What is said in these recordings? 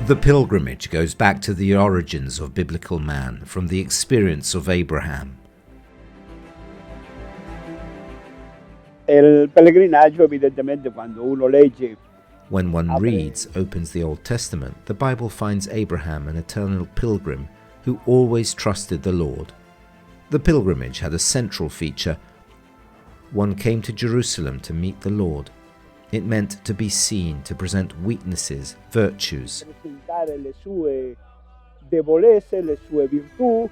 The pilgrimage goes back to the origins of biblical man, from the experience of Abraham. Il pellegrinaggio, evidentemente, quando uno legge, When one reads, opens the Old Testament, the Bible finds Abraham an eternal pilgrim who always trusted the Lord. The pilgrimage had a central feature. One came to Jerusalem to meet the Lord. It meant to be seen, to present weaknesses, virtues. presentare le sue debolezze, le sue virtù.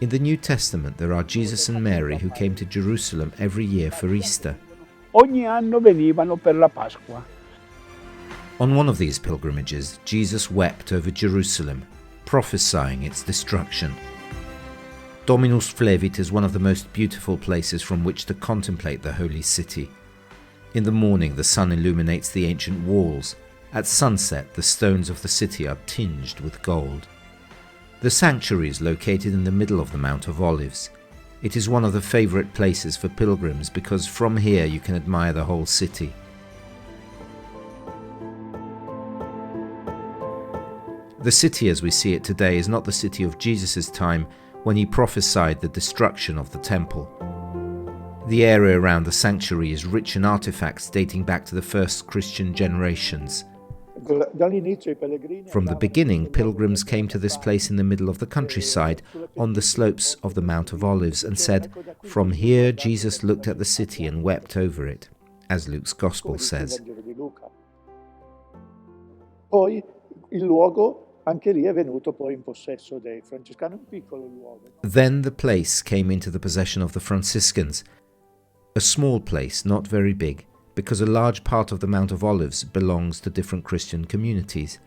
In the New Testament, there are Jesus and Mary who came to Jerusalem every year for Easter. Ogni anno venivano per la Pasqua. On one of these pilgrimages, Jesus wept over Jerusalem, prophesying its destruction. Dominus Flevit is one of the most beautiful places from which to contemplate the holy city. In the morning, the sun illuminates the ancient walls. At sunset, the stones of the city are tinged with gold. The sanctuary is located in the middle of the Mount of Olives. It is one of the favorite places for pilgrims because from here you can admire the whole city. The city as we see it today is not the city of Jesus' time when he prophesied the destruction of the temple. The area around the sanctuary is rich in artifacts dating back to the first Christian generations. From the beginning, pilgrims came to this place in the middle of the countryside, on the slopes of the Mount of Olives, and said, "From here Jesus looked at the city and wept over it," as Luke's Gospel says. Poi il luogo anche lì è venuto poi in possesso dei francescani, un piccolo luogo. Then the place came into the possession of the Franciscans, a small place, not very big, because a large part of the Mount of Olives belongs to different Christian communities.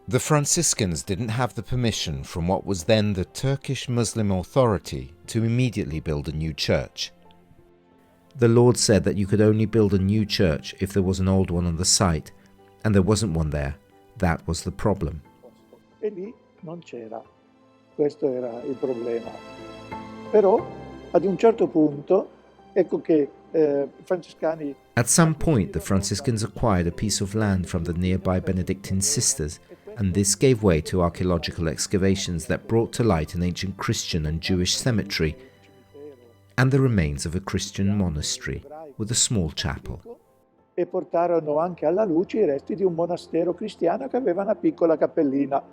The Franciscans didn't have the permission from what was then the Turkish Muslim Authority to immediately build a new church. The Lord said that you could only build a new church if there was an old one on the site, and there wasn't one there. That was the problem. E lì non c'era. Questo era il problema. Però ad un certo punto ecco che francescani. At some point, the Franciscans acquired a piece of land from the nearby Benedictine sisters, and this gave way to archaeological excavations that brought to light an ancient Christian and Jewish cemetery and the remains of a Christian monastery with a small chapel. E portarono anche alla luce i resti di un monastero cristiano che aveva una piccola cappellina.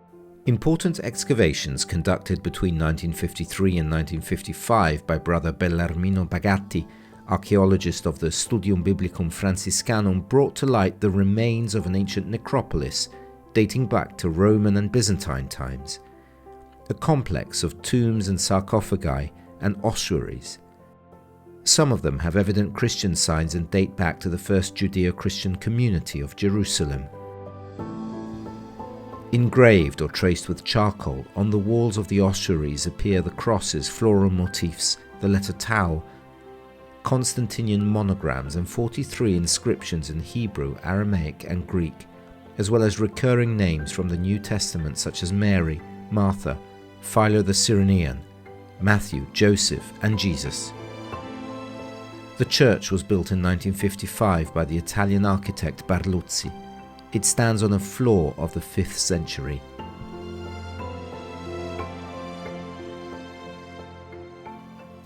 Important excavations conducted between 1953 and 1955 by Brother Bellarmino Bagatti, archaeologist of the Studium Biblicum Franciscanum, brought to light the remains of an ancient necropolis dating back to Roman and Byzantine times, a complex of tombs and sarcophagi and ossuaries. Some of them have evident Christian signs and date back to the first Judeo-Christian community of Jerusalem. Engraved or traced with charcoal, on the walls of the ossuaries appear the crosses, floral motifs, the letter tau, Constantinian monograms, and 43 inscriptions in Hebrew, Aramaic, and Greek, as well as recurring names from the New Testament such as Mary, Martha, Philo the Cyrenian, Matthew, Joseph, and Jesus. The church was built in 1955 by the Italian architect Barluzzi. It stands on a floor of the 5th century.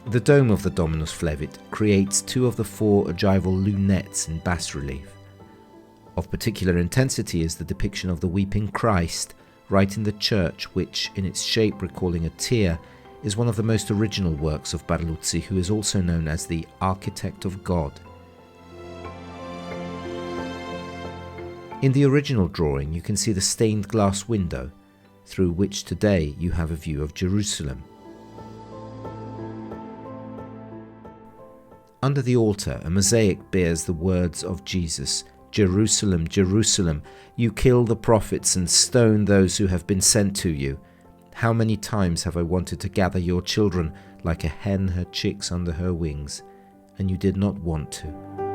The dome of the Dominus Flevit creates 2 of the 4 ogival lunettes in bas-relief. Of particular intensity is the depiction of the weeping Christ right in the church, which, in its shape recalling a tear, is one of the most original works of Barluzzi, who is also known as the Architect of God. In the original drawing you can see the stained glass window, through which today you have a view of Jerusalem. Under the altar, a mosaic bears the words of Jesus, "Jerusalem, Jerusalem, you kill the prophets and stone those who have been sent to you. How many times have I wanted to gather your children like a hen her chicks under her wings, and you did not want to."